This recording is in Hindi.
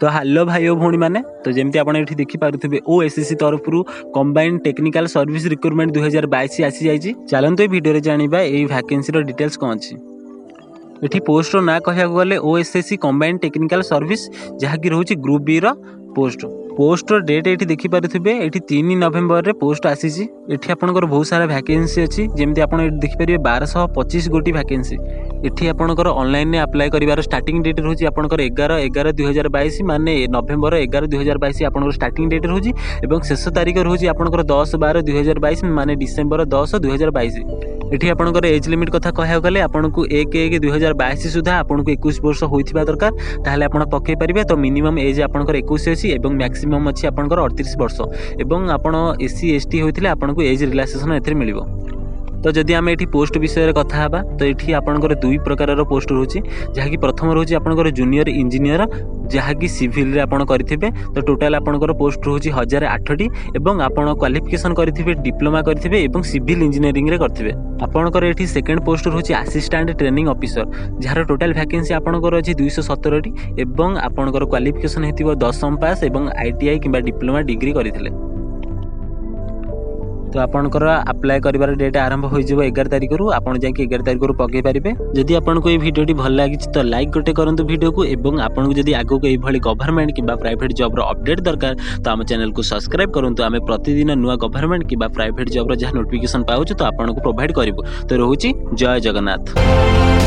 तो हेलो भाई और भौणी मैंने तो जमती आप देखिपे ओएसएससी तरफ कंबाइंड टेक्निकल सर्विस रिक्रुटमेंट 2022 आसी जाइए। चलते ये वीडियो जाना ये वैकेंसी डिटेल्स कौन अच्छी। ये पोस्ट ना कह गले ओएसएससी कंबाइंड टेक्निकल सर्विस जहाँकि रोचे ग्रुप बी पोस्ट डेट ये देखिपे ये 3 नवेम्बर रे पोस्ट आसी। ये आपंकर बहुत सारा वैकेंसी अच्छी जमी आप देखिपारे 1225 गोटी वैकेंसी। ये आपंकर ऑनलाइन अप्लाई कर स्टार्टिंग डेट रोचे आपंकर 11/11/2022 माने नवेम्बर 11/2022 आपंकर स्टार्टिंग डेट रोचे और शेष तारीख रोचे आपंकर 10/12/2022 माने डिसेम्बर 10/2022। ये आपंकर एज लिमिट कथा कह गले आपको 1/1/2022 सुधा आपको 21 वर्ष होता दरकार ताहले आप पकई पारे। तो मिनिमम एज आपंकर 21 अच्छी और मैक्सिमम अच्छी आपंकर 38 वर्ष और आप एससी एसटी होते आपको एज रिलैक्सेशन ए मिल। तो जदि आम ये पोस्ट विषय कथा हाँ तो ये आपंकर 2 प्रकार पोस्ट रोचे जहाँकि प्रथम रोचे आपंकर जूनियर इंजीनियर जहाँकि सिविल आप करेंगे। तो टोटाल आपंकर पोस्ट रोचे 1008टी और आप क्वालिफिकेशन करेंगे डिप्लोमा करेंगे और सिविल इंजीनियरिंग करेंगे। आपंकर ये सेकेंड पोस्ट रोचे assistant training officer jar total vacancy आपंकर अच्छी 217टी और आपंकर क्वालिफिकेशन होती 10th पास और ITI कि डिप्लोमा डिग्री करते। तो आपंकर अप्लाई कर डेट आरंभ हो 11 तारिख रू आप जाकि 11 तारिख रू पकई पारे। जदि आपको ये वीडियो भल लगी तो लाइक गोटे करूँ वीडियो को और आपको जदि आगक ये गवर्नमेंट कि प्राइवेट जॉब अपडेट दरकार तो आम चैनल को सब्सक्राइब करूँ। आम प्रतिदिन नुआ गवर्नमेंट कि प्राइवेट जॉब जहाँ नोटिफिकेशन पाऊँ तो आपको प्रोवाइड करूँ। तो रोची जय जगन्नाथ।